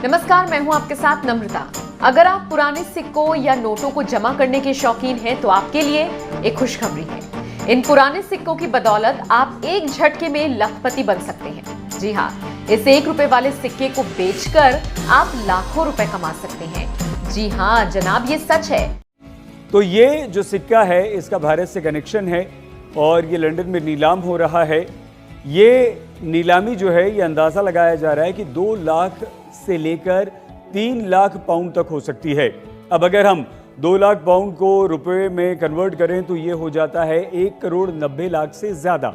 नमस्कार, मैं हूं आपके साथ नम्रता। अगर आप पुराने सिक्कों या नोटों को जमा करने के शौकीन हैं तो आपके लिए एक खुशखबरी है। इन पुराने सिक्कों की बदौलत आप एक झटके में लखपति बन सकते हैं। जी हाँ, इस 1 रुपए वाले सिक्के को बेचकर आप लाखों रुपए कमा सकते हैं। जी हाँ जनाब, ये सच है। तो ये जो सिक्का है इसका भारत से कनेक्शन है और ये लंदन में नीलाम हो रहा है। ये नीलामी जो है ये अंदाज़ा लगाया जा रहा है कि 2 लाख से लेकर 3 लाख पाउंड तक हो सकती है। अब अगर हम 2 लाख पाउंड को रुपए में कन्वर्ट करें तो ये हो जाता है 1 करोड़ 90 लाख से ज़्यादा।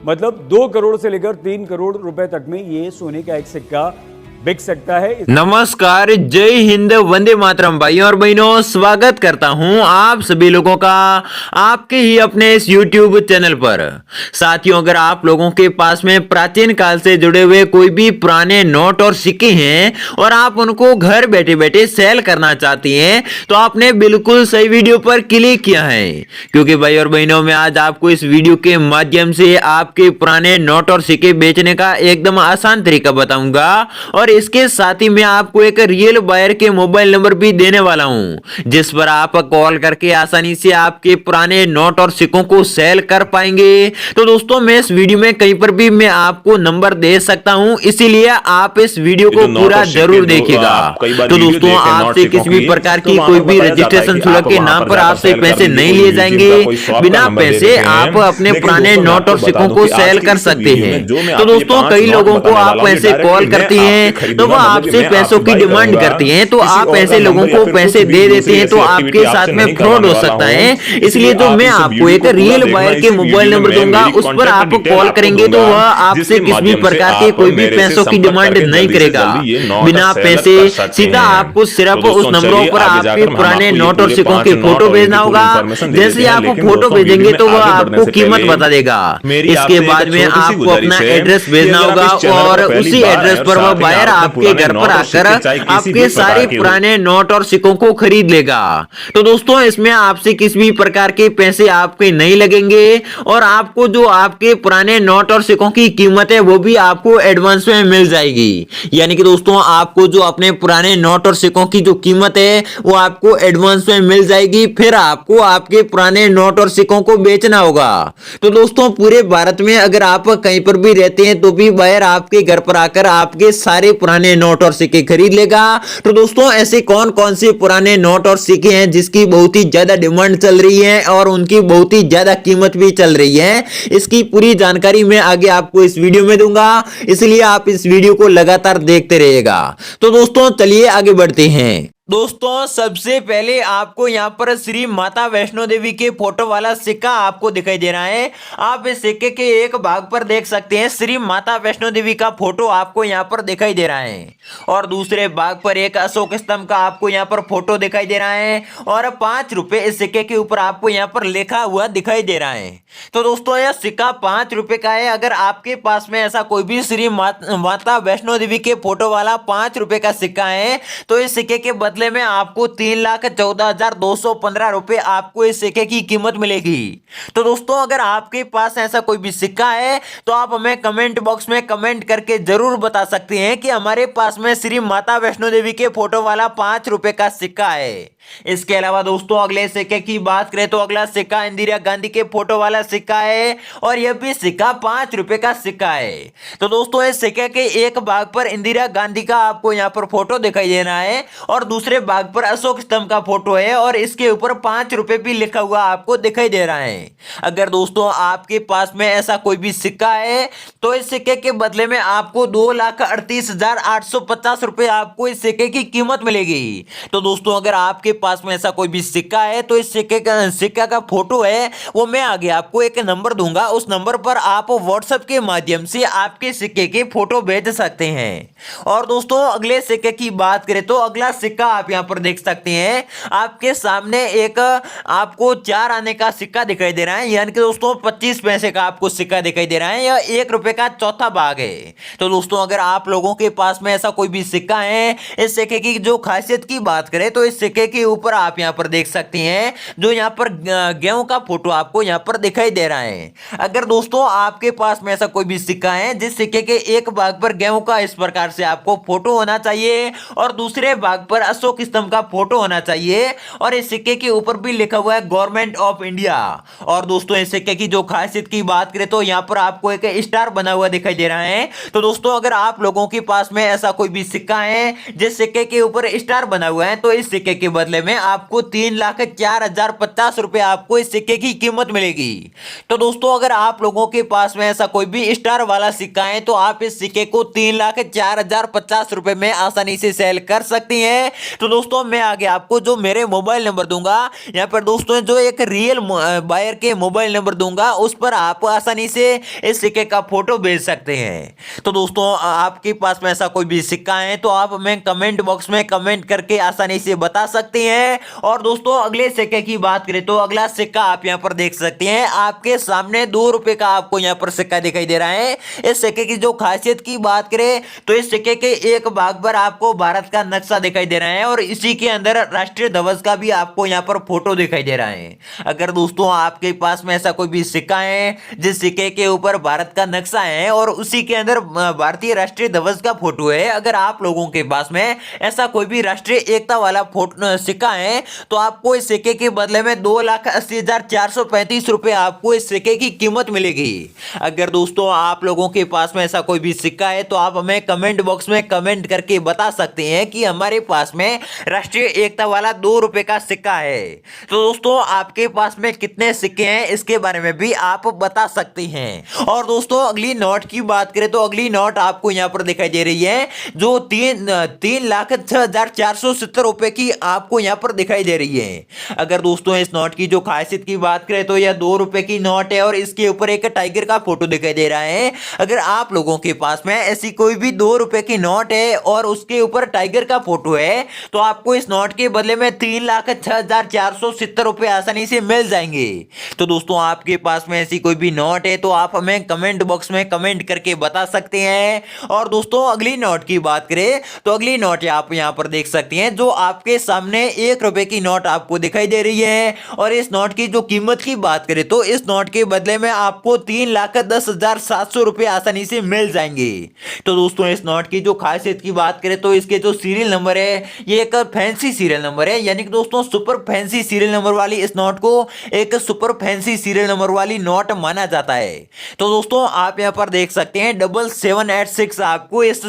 मतलब 2 करोड़ से लेकर 3 करोड़ रुपए तक में ये सोने का एक सिक्का बिक सकता है। नमस्कार, जय हिंद, वंदे मातरम भाइयों और बहनों, स्वागत करता हूं आप सभी लोगों का आपके ही अपने इस YouTube चैनल पर। साथियों, अगर आप लोगों के पास में प्राचीन काल से जुड़े हुए कोई भी पुराने नोट और सिक्के हैं और आप उनको घर बैठे बैठे सेल करना चाहती हैं तो आपने बिल्कुल सही वीडियो पर क्लिक किया है, क्योंकि भाई और बहनों मैं आज आपको इस वीडियो के माध्यम से आपके पुराने नोट और सिक्के बेचने का एकदम आसान तरीका बताऊंगा और इसके साथ ही मैं आपको एक रियल बायर के मोबाइल नंबर भी देने वाला हूं, जिस पर आप कॉल करके आसानी से आपके पुराने नोट और सिक्कों को सेल कर पाएंगे। तो दोस्तों, मैं इस वीडियो में कहीं पर भी मैं आपको नंबर दे सकता हूं, इसीलिए आप इस वीडियो को पूरा जरूर देखिएगा। तो दोस्तों, आपसे किसी भी प्रकार की कोई भी रजिस्ट्रेशन शुल्क के नाम पर आपसे पैसे नहीं लिए जाएंगे। बिना पैसे आप अपने पुराने नोट और सिक्कों को सेल कर सकते हैं। तो दोस्तों, कई लोगों को आप ऐसे कॉल करती हैं तो वो आपसे पैसों की डिमांड करती हैं, तो आप ऐसे लोगों को पैसे दे देते हैं तो आपके साथ में फ्रॉड हो सकता है। इसलिए तो मैं आपको एक रियल बायर के मोबाइल नंबर दूंगा, उस पर आप कॉल करेंगे तो वह आपसे किसी भी प्रकार के कोई भी पैसों की डिमांड नहीं करेगा। बिना पैसे सीधा आपको सिर्फ उस नंबरों पर आपके पुराने नोट और सिक्कों की फोटो भेजना होगा। जैसे ही आप फोटो भेजेंगे तो वह आपको कीमत बता देगा। इसके बाद में आपको अपना एड्रेस भेजना होगा और उसी एड्रेस पर वह बायर आपके घर पर आकर आपके सारे पुराने नोट और सिक्कों को खरीद लेगा। तो दोस्तों, इसमें आपसे किसी भी प्रकार के पैसे आपके नहीं लगेंगे और आपको जो आपके पुराने नोट और सिक्कों की कीमत है वो भी आपको एडवांस में मिल जाएगी। यानी कि दोस्तों, आपको जो अपने पुराने नोट और सिक्कों की जो कीमत है वो आपको एडवांस में मिल जाएगी, फिर आपको आपके पुराने नोट और सिक्कों को बेचना होगा। तो दोस्तों, पूरे भारत में अगर आप कहीं पर भी रहते हैं तो भी बायर आपके घर पर आकर आपके सारे पुराने नोट और सिक्के खरीद लेगा। तो दोस्तों, ऐसे कौन कौन से पुराने नोट और सिक्के हैं जिसकी बहुत ही ज्यादा डिमांड चल रही है और उनकी बहुत ही ज्यादा कीमत भी चल रही है, इसकी पूरी जानकारी मैं आगे आपको इस वीडियो में दूंगा, इसलिए आप इस वीडियो को लगातार देखते रहिएगा। तो दोस्तों, चलिए आगे बढ़ते हैं। दोस्तों, सबसे पहले आपको यहाँ पर श्री माता वैष्णो देवी के फोटो वाला सिक्का आपको दिखाई दे रहा है। आप इस सिक्के के एक भाग पर देख सकते हैं श्री माता वैष्णो देवी का फोटो आपको यहाँ पर दिखाई दे रहा है और दूसरे भाग पर एक अशोक स्तंभ का आपको यहाँ पर फोटो दिखाई दे रहा है और 5 रुपए इस सिक्के के ऊपर आपको यहाँ पर लिखा हुआ दिखाई दे रहा है। तो दोस्तों, यह सिक्का 5 रुपए का है। अगर आपके पास में ऐसा कोई भी श्री माता वैष्णो देवी के फोटो वाला 5 रुपए का सिक्का है तो इस सिक्के के बदले में आपको 3,14,215 रुपए आपको इस सिक्के की कीमत मिलेगी। तो दोस्तों, अगर आपके पास ऐसा कोई भी सिक्का है तो आप हमें कमेंट बॉक्स में कमेंट करके जरूर बता सकते हैं कि हमारे पास में श्री माता वैष्णो देवी के फोटो वाला 5 रुपए का सिक्का है। इसके अलावा दोस्तों, अगले सिक्के की बात करें तो अगला सिक्का इंदिरा गांधी के फोटो वाला सिक्का है और यह भी सिक्का 5 रुपए का सिक्का है। तो दोस्तों, इस सिक्के के एक भाग पर इंदिरा गांधी का आपको यहाँ पर फोटो दिखाई दे रहा है और दूसरे भाग पर अशोक स्तंभ का फोटो है और इसके ऊपर 5 रुपए भी लिखा हुआ आपको दिखाई दे रहा है। अगर दोस्तों आपके पास में ऐसा कोई भी सिक्का है तो इस सिक्के के बदले में आपको 2,38,850 रुपए आपको इस सिक्के की कीमत मिलेगी। तो दोस्तों, अगर आपके पास में ऐसा कोई भी सिक्का है तो इस सिक्का का फोटो है वो मैं आगे आपको एक नंबर दूंगा, उस नंबर पर आप व्हाट्सएप के माध्यम से आपके सिक्के के फोटो भेज सकते हैं। और दोस्तों, अगले सिक्के की बात करें तो अगला सिक्का आप यहाँ पर देख सकते हैं आपके सामने एक आपको 4 आने का सिक्का दिखाई दे रहा है, यानी कि दोस्तों 25 पैसे का आपको सिक्का दिखाई दे रहा है। यह 1 रुपए का चौथा भाग है। तो दोस्तों अगर आप लोगों के पास में ऐसा कोई भी सिक्का है, इस सिक्के की जो खासियत की बात करें तो इस सिक्के के ऊपर आप यहाँ पर देख सकते हैं जो यहाँ पर गेहूं का फोटो आपको यहाँ पर दिखाई दे रहा है। अगर दोस्तों आपके पास में ऐसा कोई भी सिक्का है जिस सिक्के के एक भाग पर गेहूं का इस प्रकार से आपको फोटो होना चाहिए और दूसरे भाग पर अशोक स्तंभ का फोटो होना चाहिए और इस सिक्के के ऊपर भी लिखा हुआ है गवर्नमेंट ऑफ इंडिया, और दोस्तों इस सिक्के की जो खासियत की बात करें तो यहाँ पर आपको एक स्टार बना हुआ दिखाई दे रहा है। तो दोस्तों अगर आप लोगों के पास में ऐसा कोई भी सिक्का है जिस सिक्के के ऊपर स्टार बना हुआ है तो इस सिक्के के बदले में आपको 3,04,050 रुपए आपको इस सिक्के की कीमत मिलेगी। तो दोस्तों अगर आप लोगों के पास में ऐसा कोई भी स्टार वाला सिक्का है तो आप इस सिक्के को 3,04,050 रुपए में आसानी से सेल कर सकती हैं। तो दोस्तों मैं आगे आपको जो मेरे मोबाइल नंबर दूंगा, यहाँ पर दोस्तों जो एक रियल बायर के मोबाइल नंबर दूंगा उस पर आप आसानी से इस सिक्के का फोटो भेज सकते हैं। तो दोस्तों आपके पास में ऐसा कोई भी सिक्का है तो आप हमें कमेंट बॉक्स में कमेंट करके आसानी से बता सकते हैं। और दोस्तों अगले सिक्के की बात करें तो अगला सिक्का आप यहाँ पर देख सकते हैं, आपके सामने 2 रुपए का आपको यहाँ पर सिक्का दिखाई दे रहा है। इस सिक्के की जो खासियत की बात करें तो इस सिक्के के एक भाग पर आपको भारत का नक्शा दिखाई दे रहा है और इसी के अंदर राष्ट्रीय ध्वज का भी आपको यहाँ पर फोटो दिखाई दे रहा है। अगर दोस्तों आपके पास में ऐसा कोई भी सिक्का है जिस सिक्के के ऊपर भारत का नक्शा है और उसी के अंदर भारतीय राष्ट्रीय ध्वज का फोटो है, अगर आप लोगों के पास में ऐसा कोई भी राष्ट्रीय एकता वाला फोटो सिक्का है तो आपको इस सिक्के के बदले में 2,80,435 रुपए आपको इस सिक्के की कीमत मिलेगी। अगर दोस्तों आप लोगों के पास में ऐसा कोई भी सिक्का है तो आप हमें कमेंट बॉक्स में कमेंट करके बता सकते हैं कि हमारे पास में राष्ट्रीय एकता वाला 2 रुपए का सिक्का है। तो दोस्तों आपके पास में कितने सिक्के हैं इसके बारे में भी आप बता सकते हैं। और दोस्तों अगली नोट की बात करें तो अगली नोट आपको यहाँ पर दिखाई दे रही है जो 3,06,470 रुपए की आपको यहाँ पर दिखाई दे रही है। अगर दोस्तों इस नोट की जो खासियत की बात करें तो यह 2 रुपए की नोट है और इसके ऊपर एक टाइगर का फोटो दिखाई दे रहा है। अगर आप लोगों के पास में ऐसी कोई भी 2 रुपए की नोट है और उसके ऊपर टाइगर का फोटो है तो आपको इस नोट के बदले में 3,06,470 रुपए आसानी से मिल जाएंगे। तो दोस्तों आपके पास में ऐसी कोई भी नोट है तो आप हमें कमेंट बॉक्स में कमेंट करके बता सकते हैं। और दोस्तों अगली नोट की बात करें तो अगली नोट आप यहाँ पर देख सकते हैं जो आपके सामने 1 रुपए की नोट आपको दिखाई दे रही है और इस नोट की जो कीमत की बात करें तो इस नोट के बदले में आपको 3,10,700 रुपए आसानी से मिल जाएंगे। तो दोस्तों इस नोट की जो खासियत की बात करें तो इसके जो सीरियल नंबर है ये एक फैंसी सीरियल नंबर है, यानी कि दोस्तों सुपर फैंसी सीरियल नंबर वाली इस नोट को एक सुपर फैंसी सीरियल नंबर वाली नोट माना जाता है। तो दोस्तों आप यहाँ पर देख सकते हैं 7786 आपको इस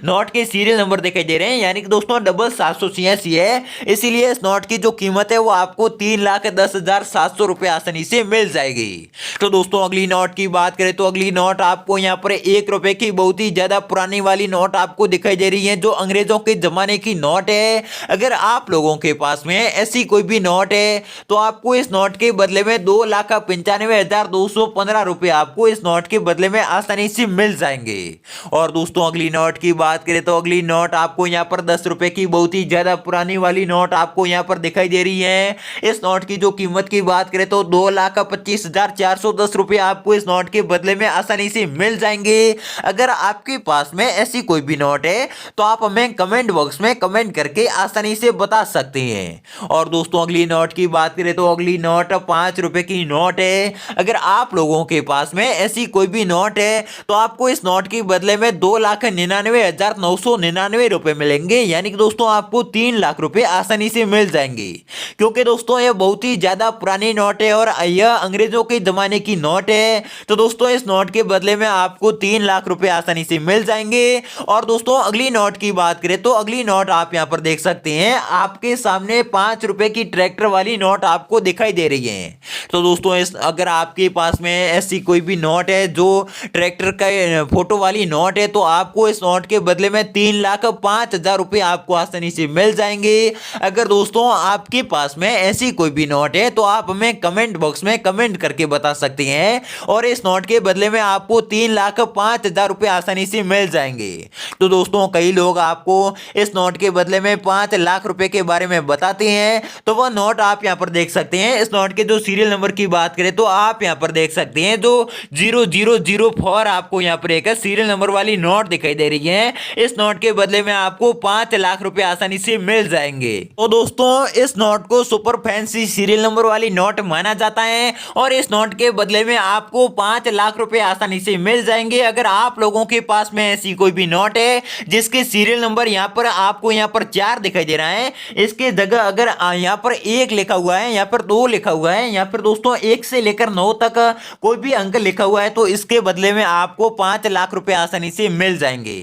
नोट के सीरियल नंबर दिखाई दे रहे हैं, यानी कि दोस्तों 7786 है, इसीलिए इस नोट की जो कीमत है वो आपको 3,10,700 रुपए आसानी से मिल जाएगी। तो दोस्तों अगली नोट की बात करें तो अगली नोट आपको यहाँ पर 1 रुपए की बहुत ही ज्यादा पुरानी वाली नोट आपको दिखाई दे रही है जो अंग्रेजों के जमाने की नोट है। अगर आप लोगों के पास में ऐसी कोई भी नोट है तो आपको इस नोट के बदले में 2,95,215 रुपए आपको इस नोट के बदले में आसानी से मिल जाएंगे। और दोस्तों अगली नोट की बात करें तो अगली नोट आपको यहाँ पर 10 रुपए की बहुत ही ज्यादा पुरानी वाली नोट आपको यहाँ पर दिखाई दे रही है। इस नोट की जो कीमत की बात करें तो 2,25,410 रुपए आपको इस नोट के बदले में आसानी से मिल जाएंगे। अगर आपके पास में ऐसी कोई भी नोट है तो आप हमें कमेंट बॉक्स में कमेंट करके आसानी से बता सकते हैं। और दोस्तों अगली नोट की बात करें तो अगली नोट 5 रुपए की नोट है। अगर आप लोगों के पास में ऐसी कोई भी नोट है तो आपको इस नोट के बदले में 2,99,999 रुपए मिलेंगे, यानी कि दोस्तों आपको 3 लाख रुपए आसानी से मिल जाएंगे। क्योंकि दोस्तों यह बहुत ही ज्यादा पुरानी नोट है और यह अंग्रेजों के जमाने की नोट है। तो दोस्तों इस नोट के बदले में आपको 3 लाख रुपए आसानी से मिल जाएंगे। और दोस्तों अगली नोट की बात करें तो अगली नोट आप यहाँ पर देख सकते हैं, आपके सामने 5 रुपए की ट्रैक्टर वाली नोट आपको दिखाई दे रही है। तो दोस्तों अगर आपके पास में ऐसी कोई भी नोट है जो ट्रैक्टर का फोटो वाली नोट है तो आपको इस नोट के बदले में 3,05,000 रुपए आपको आसानी से मिल जाएंगे। अगर दोस्तों आपके पास में ऐसी कोई भी नोट है तो आप हमें कमेंट बॉक्स में कमेंट करके बता सकते हैं और इस नोट के बदले में आपको 3,05,000 रुपए आसानी से मिल जाएंगे। तो दोस्तों कई लोग आपको इस नोट के बदले में 5 लाख रुपए के बारे में बताते हैं, तो वह नोट आप यहाँ पर देख सकते हैं। इस नोट के जो सीरियल नंबर की बात करें तो आप यहाँ पर देख सकते हैं जो 0004 आपको यहाँ पर एक सीरियल नंबर वाली नोट दिखाई दे रही है। इस नोट के बदले में आपको 5 लाख रुपए आसानी से मिल जाएंगे। तो दोस्तों इस नोट को सुपर फैंसी सीरियल नंबर वाली नोट माना जाता है और इस नोट के बदले में आपको 5 लाख रुपए आसानी से मिल जाएंगे। अगर आप लोगों के पास में ऐसी कोई भी नोट है जिसके सीरियल नंबर यहाँ पर आपको यहाँ पर 4 दिखाई दे रहा है, इसके जगह अगर यहाँ पर 1 लिखा हुआ है, यहाँ पर 2 लिखा हुआ है, यहाँ पर दोस्तों 1 से लेकर 9 तक कोई भी अंक लिखा हुआ है, तो इसके बदले में आपको 5 लाख रुपए आसानी से मिल जाएंगे।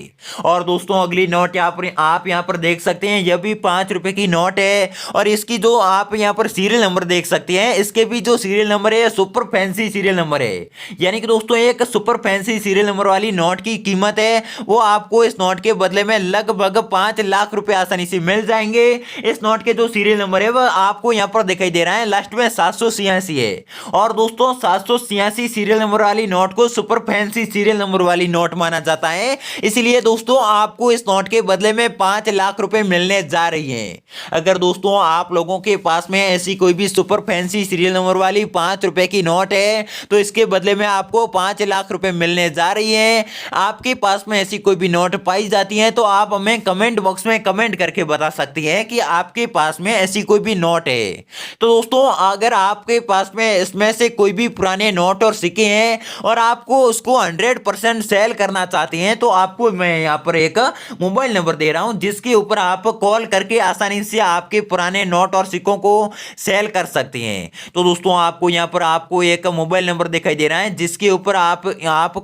और दोस्तों अगली नोट आप यहाँ पर देख सकते हैं, यह भी 5 रुपए की नोट है और इसकी जो आप यहाँ पर सीरियल नंबर देख सकते हैं, इसके भी जो सीरियल नंबर है सुपर फैंसी सीरियल नंबर है। यानी कि दोस्तों एक सुपर फैंसी सीरियल नंबर वाली नोट की कीमत है वो आपको इस नोट के बदले में लगभग 5 लाख रुपए आसानी से मिल जाएंगे। इस नोट के जो सीरियल नंबर है वह आपको यहाँ पर दिखाई दे रहा है, लास्ट में 786 है। और दोस्तों 786 सीरियल नंबर वाली नोट को सुपर फैंसी सीरियल नंबर वाली नोट माना जाता है। इसलिए दोस्तों आपको इस नोट के बदले में 5 लाख रुपए मिलने जा रही है। अगर दोस्तों आप लोगों के पास में ऐसी कोई भी सुपर फैंसी सीरियल नंबर वाली 5 रुपए की नोट है तो इसके बदले में आपको 5 लाख रुपए मिलने जा रही है। आपके पास में ऐसी कोई भी नोट पाई जाती है तो आप हमें कमेंट बॉक्स में कमेंट करके बता सकती हैं कि आपके पास में ऐसी कोई भी नोट है। तो दोस्तों अगर आपके पास में इसमें से कोई भी पुराने नोट और सिक्के हैं और आपको उसको 100% सेल करना चाहते हैं तो आपको मैं यहाँ पर एक मोबाइल नंबर दे रहा हूं जिसके ऊपर आप कॉल करके आसानी से आपके पुराने नोट और सिक्कों को सेल कर सकते हैं। तो दोस्तों आपको यहाँ पर आपको एक मोबाइल नंबर दिखाई दे रहा है जिसके ऊपर आप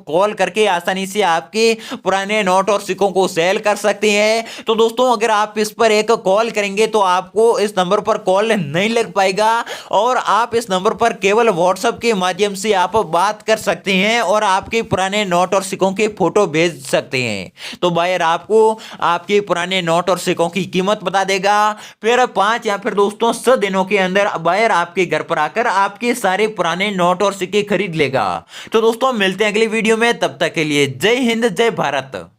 कॉल करके आसानी से आपके पुराने नोट और सिक्कों को सेल कर सकते हैं। तो दोस्तों अगर आप इस पर एक कॉल करेंगे तो आपको इस नंबर पर कॉल नहीं लग पाएगा और आप इस नंबर पर केवल व्हाट्सएप के माध्यम से आप बात कर सकते हैं और आपके पुराने नोट और सिक्कों के फोटो भेज सकते हैं। तो बायर आपको आपके पुराने नोट और सिक्कों की कीमत बता देगा, फिर 5 या फिर दोस्तों 100 दिनों के अंदर बायर आपके घर पर आकर आपके सारे पुराने नोट और सिक्के खरीद लेगा। तो दोस्तों मिलते हैं अगली वीडियो में, तब तक के लिए जय हिंद जय भारत।